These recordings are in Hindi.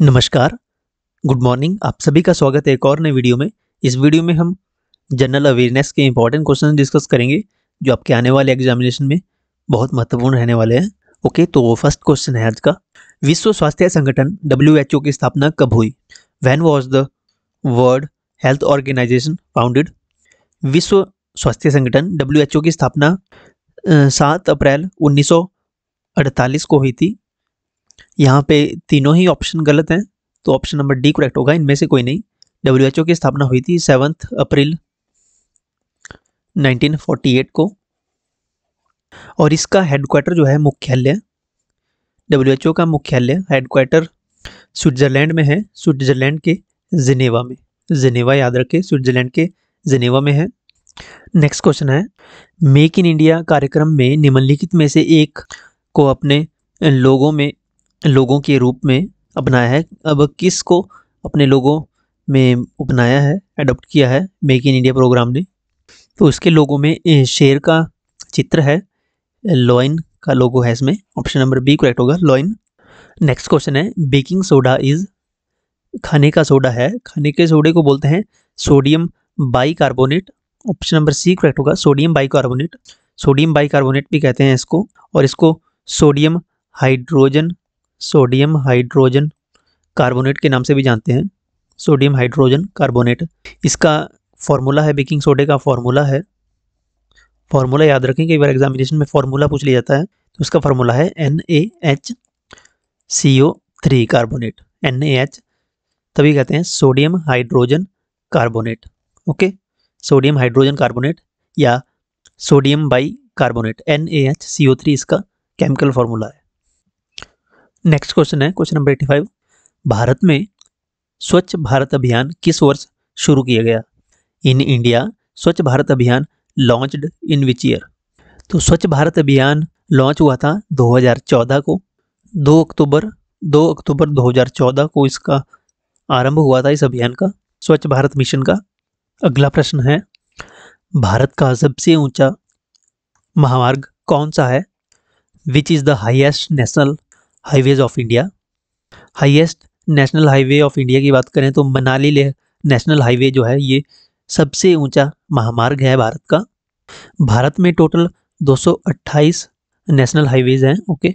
नमस्कार, गुड मॉर्निंग। आप सभी का स्वागत है एक और नए वीडियो में। इस वीडियो में हम जनरल अवेयरनेस के इंपॉर्टेंट क्वेश्चन डिस्कस करेंगे जो आपके आने वाले एग्जामिनेशन में बहुत महत्वपूर्ण रहने वाले हैं। ओके, तो फर्स्ट क्वेश्चन है आज का। विश्व स्वास्थ्य संगठन WHO की स्थापना कब हुई? When was the World Health Organization founded? विश्व स्वास्थ्य संगठन WHO की स्थापना 7 अप्रैल 1948 को हुई थी। यहाँ पे तीनों ही ऑप्शन गलत हैं, तो ऑप्शन नंबर डी करेक्ट होगा, इनमें से कोई नहीं। WHO की स्थापना हुई थी 7 अप्रैल 1948 को, और इसका हेडक्वार्टर जो है मुख्यालय, WHO का मुख्यालय हेडक्वार्टर स्विट्जरलैंड में है। स्विट्जरलैंड के जिनेवा में, जिनेवा याद रखें, स्विट्जरलैंड के जिनेवा में है। नेक्स्ट क्वेश्चन है, मेक इन इंडिया कार्यक्रम में निम्नलिखित में से एक को अपने लोगों के रूप में अपनाया है। अब किसको अपने लोगों में अपनाया है, अडॉप्ट किया है मेक इन इंडिया प्रोग्राम ने? तो इसके लोगों में शेर का चित्र है, लॉइन का लोगो है इसमें। ऑप्शन नंबर बी करेक्ट होगा, लॉइन। नेक्स्ट क्वेश्चन है, बेकिंग सोडा इज, खाने का सोडा है, खाने के सोडे को बोलते हैं sodium bicarbonate. Option number C correct होगा, सोडियम बाइकार्बोनेट। सोडियम बाइकार्बोनेट भी कहते हैं इसको, और इसको सोडियम हाइड्रोजन कार्बोनेट के नाम से भी जानते हैं, सोडियम हाइड्रोजन कार्बोनेट। इसका फॉर्मूला है, बेकिंग सोडे का फॉर्मूला है, फॉर्मूला याद रखें, कई बार एग्जामिनेशन में फॉर्मूला पूछ लिया जाता है। तो इसका फॉर्मूला है NaHCO3 कार्बोनेट। NaH तभी कहते हैं sodium hydrogen carbonate. Okay, sodium hydrogen carbonate या सोडियम बाई कार्बोनेट, NaHCO3 इसका केमिकल फॉर्मूला है। नेक्स्ट क्वेश्चन है, क्वेश्चन नंबर 85। भारत में स्वच्छ भारत अभियान किस वर्ष शुरू किया गया? इन इंडिया स्वच्छ भारत अभियान लॉन्च्ड इन विच ईयर? तो स्वच्छ भारत अभियान लॉन्च हुआ था 2014 को, 2 अक्टूबर 2014 को इसका आरंभ हुआ था, इस अभियान का, स्वच्छ भारत मिशन का। अगला प्रश्न है, भारत का सबसे ऊंचा महामार्ग कौन सा है? Which is the highest national highways of India? Highest national highway of India की बात करें तो मनाली लेह नेशनल हाईवे जो है ये सबसे ऊंचा महामार्ग है भारत का। भारत में टोटल 228 नेशनल हाईवेज हैं। ओके,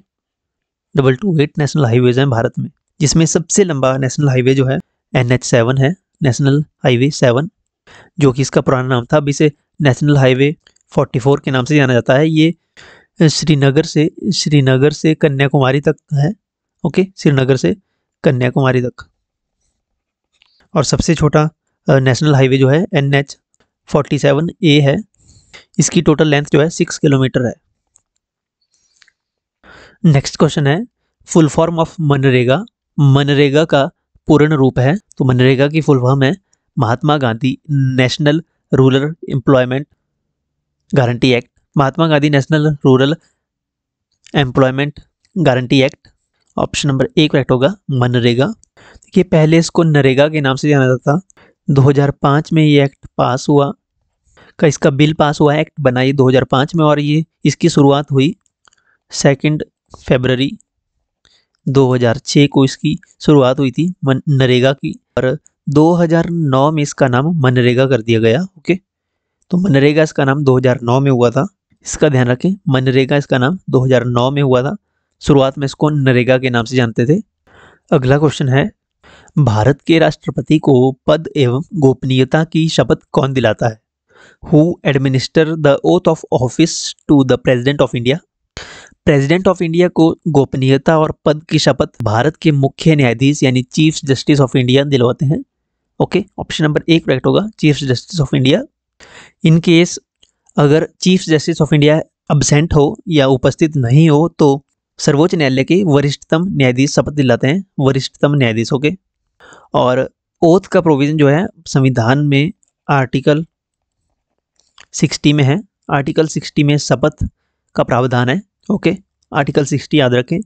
228 नेशनल हाईवेज हैं भारत में, जिसमें सबसे लंबा नेशनल हाईवे जो है NH7 है, नेशनल हाईवे 7, जो कि इसका पुराना नाम था। अब इसे नेशनल हाईवे 44 के नाम से जाना जाता है। ये श्रीनगर से कन्याकुमारी तक है। ओके, श्रीनगर से कन्याकुमारी तक। और सबसे छोटा नेशनल हाईवे जो है NH47A है, इसकी टोटल लेंथ जो है 6 किलोमीटर है। नेक्स्ट क्वेश्चन है, full form of MNREGA. MNREGA का पूर्ण रूप है, तो मनरेगा की फुल फॉर्म है Mahatma Gandhi national rural employment guarantee act. Mahatma Gandhi national rural employment guarantee act. Option number A correct होगा, मनरेगा। देखिए, पहले इसको नरेगा के नाम से जाना जाता था। 2005 में ये एक्ट पास हुआ, इसका बिल पास हुआ, एक्ट बनाई 2005 में, और ये इसकी शुरुआत हुई 2 फरवरी 2006 को इसकी शुरुआत हुई थी नरेगा की, और 2009 में इसका नाम मनरेगा कर दिया गया। ओके, तो मनरेगा इसका नाम 2009 में हुआ था, इसका ध्यान रखें, मनरेगा इसका नाम 2009 में हुआ था। शुरुआत में इसको नरेगा के नाम से जानते थे। अगला क्वेश्चन है, भारत के राष्ट्रपति को पद एवं गोपनीयता की शपथ कौन दिलाता है? Who administer the oath of office to the president of India? President of India को गोपनीयता और पद की शपथ भारत के मुख्य न्यायाधीश यानी चीफ जस्टिस ऑफ इंडिया दिलवाते हैं। Okay, option number A correct होगा, chief justice of India. In case अगर chief justice of India absent हो या उपस्थित नहीं हो तो सर्वोच्च न्यायालय के वरिष्ठतम न्यायाधीश शपथ दिलाते हैं, वरिष्ठतम न्यायाधीश। ओके, और ओथ का प्रोविजन जो है संविधान में आर्टिकल 60 में है, आर्टिकल 60 में शपथ का प्रावधान है। ओके, आर्टिकल 60 याद रखें,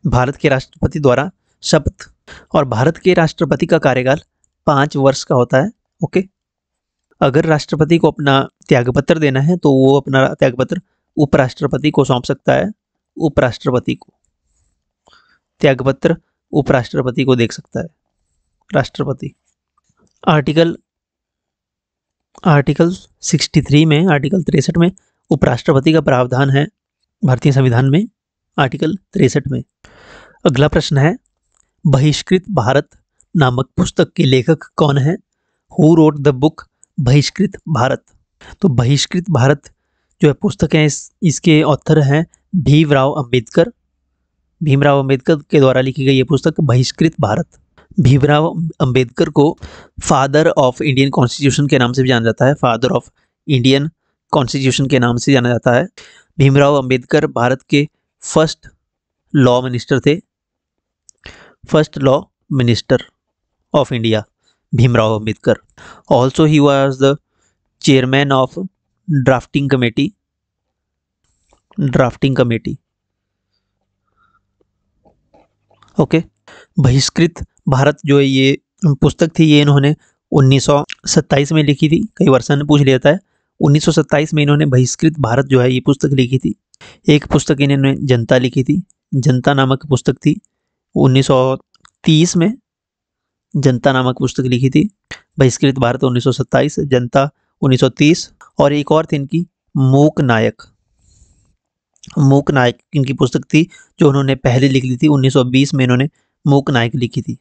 भारत के राष्ट्रपति द्वारा शपथ, और भारत के राष्ट्रपति का कार्यकाल 5 वर्ष का होता है। ओके, अगर राष्ट्रपति को अपना त्यागपत्र देना है तो वो अपना त्यागपत्र उपराष्ट्रपति को सौंप सकता है, उपराष्ट्रपति को त्यागपत्र उपराष्ट्रपति को देख सकता है, राष्ट्रपति। आर्टिकल 63 में, आर्टिकल 63 में उपराष्ट्रपति का प्रावधान है भारतीय संविधान में, आर्टिकल 63 में। अगला प्रश्न है, बहिष्कृत भारत नामक पुस्तक के लेखक कौन है? हु रोट द बुक बहिष्कृत भारत? तो बहिष्कृत भारत जो है पुस्तक है, इसके ऑथर हैं भीमराव अंबेडकर। भीमराव अंबेडकर के द्वारा लिखी गई ये पुस्तक बहिष्कृत भारत। भीमराव अंबेडकर को फादर ऑफ इंडियन कॉन्स्टिट्यूशन के नाम से भी जाना जाता है, फादर ऑफ इंडियन कॉन्स्टिट्यूशन के नाम से जाना जाता है। भीमराव अंबेडकर भारत के फर्स्ट लॉ मिनिस्टर थे, first law minister of India, Bhimrao Ambedkar. Also he was the chairman of drafting committee, okay. बहिष्कृत भारत जो है ये पुस्तक थी, ये इन्होंने 1927 में लिखी थी। कई वर्षन पूछ लिया था, 1927 में इन्होंने बहिष्कृत भारत जो है ये पुस्तक लिखी थी। एक पुस्तक इन्होंने जनता लिखी थी, जनता नामक पुस्तक थी, 1930 में जनता नामक पुस्तक लिखी थी। बहिष्कृत भारत 1927, जनता 1930। और एक और थी इनकी मूक नायक, मूक नायक इनकी पुस्तक थी जो उन्होंने पहले लिख ली थी, 1920 में इन्होंने मूक नायक लिखी थी।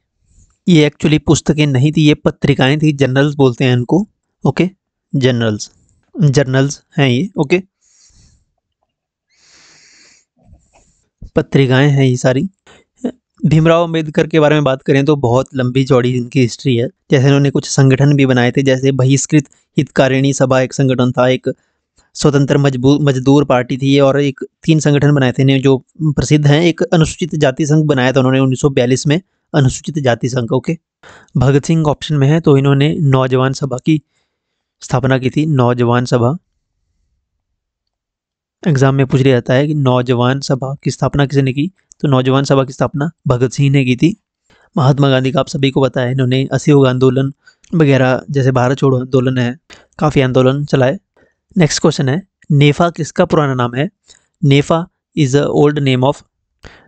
ये एक्चुअली पुस्तकें नहीं थी, ये पत्रिकाएं थी, जर्नल्स बोलते हैं इनको, ओके, जर्नल्स हैं ये, ओके, पत्रिकाएं हैं ये सारी। भीमराव अंबेडकर के बारे में बात करें तो बहुत लंबी चौड़ी इनकी हिस्ट्री है। जैसे इन्होंने कुछ संगठन भी बनाए थे, जैसे बहिष्कृत हितकारिणी सभा एक संगठन था, एक स्वतंत्र मजदूर पार्टी थी, और एक 3 संगठन बनाए थे जो प्रसिद्ध हैं। एक अनुसूचित जाति संघ बनाया था उन्होंने 1942 में, अनुसूचित जाति संघ, ओके। भगत सिंह ऑप्शन में है, तो इन्होंने नौजवान सभा की स्थापना की थी, नौजवान सभा। एग्जाम में पूछ लिया जाता है कि नौजवान सभा की स्थापना किसने की, तो नौजवान सभा की स्थापना भगत सिंह ने की थी। महात्मा गांधी का आप सभी को पता है, इन्होंने असहयोग आंदोलन वगैरह, जैसे भारत छोड़ो आंदोलन है, काफ़ी आंदोलन चलाए। नेक्स्ट क्वेश्चन है, नेफा किसका पुराना नाम है? NEFA is a old name of,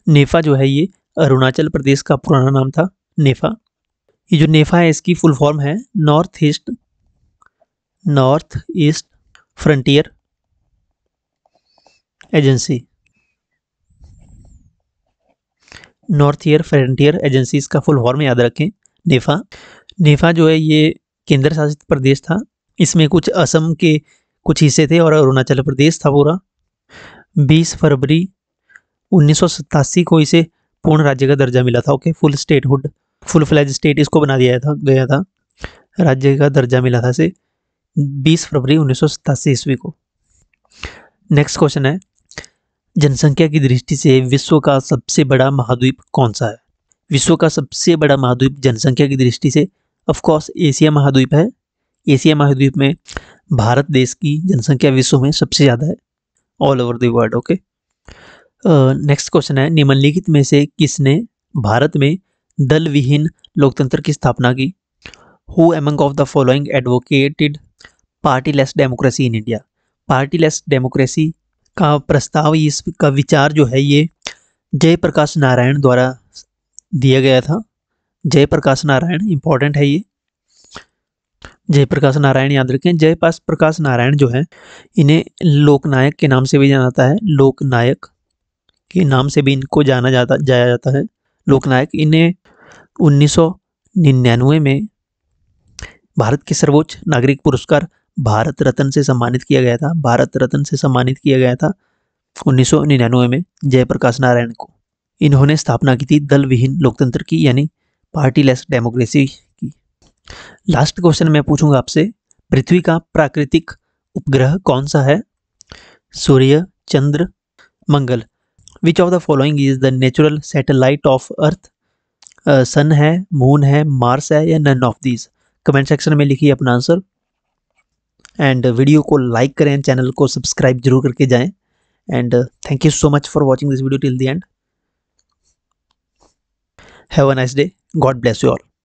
NEFA जो है ये अरुणाचल प्रदेश का पुराना नाम था, नेफा। ये जो नेफा है इसकी फुल फॉर्म है north east frontier agency, north year frontier agency इसका फुल फॉर्म याद रखें, नेफा। नेफा जो है ये केंद्र शासित प्रदेश था, इसमें कुछ असम के कुछ हिस्से थे और अरुणाचल प्रदेश था पूरा। 20 फरवरी 1987 को इसे पूर्ण राज्य का दर्जा मिला था, okay, full statehood, full fledge state इसको बना दिया गया था, राज्य का दर्जा मिला था इसे 20 फरवरी 1987 ईस्वी को। नेक्स्ट क्वेश्चन है, जनसंख्या की दृष्टि से विश्व का सबसे बड़ा महाद्वीप कौन सा है? विश्व का सबसे बड़ा महाद्वीप जनसंख्या की दृष्टि से ऑफ कोर्स एशिया महाद्वीप है। एशिया महाद्वीप में भारत देश की जनसंख्या विश्व में सबसे ज़्यादा है, all over the world, okay. Next question है, निम्नलिखित में से किसने भारत में दल विहीन लोकतंत्र की स्थापना की? Who among of the following advocated partyless democracy in India? Partyless democracy का प्रस्ताव, इसका विचार जो है ये जयप्रकाश नारायण द्वारा दिया गया था। जयप्रकाश नारायण इंपॉर्टेंट है ये, जयप्रकाश नारायण याद रखें। जयप्रकाश नारायण जो है इन्हें लोकनायक के नाम से भी जाना जाता है, लोकनायक के नाम से भी इनको जाया जाता है, लोकनायक। इन्हें 1999 में भारत के सर्वोच्च नागरिक पुरस्कार भारत रत्न से सम्मानित किया गया था, भारत रत्न से सम्मानित किया गया था 1999 में जयप्रकाश नारायण को। इन्होंने स्थापना की थी दल विहीन लोकतंत्र की, यानी पार्टीलेस डेमोक्रेसी की। लास्ट क्वेश्चन मैं पूछूंगा आपसे, पृथ्वी का प्राकृतिक उपग्रह कौन सा है? सूर्य, चंद्र, मंगल। Which of the following is the natural satellite of earth? Sun है, मून है, मार्स है, या none of these? Comment section में लिखिए अपना आंसर। एंड वीडियो को लाइक करें, चैनल को सब्सक्राइब जरूर करके जाएं। And thank you so much for watching this video till the end. Have a nice day, God bless you all.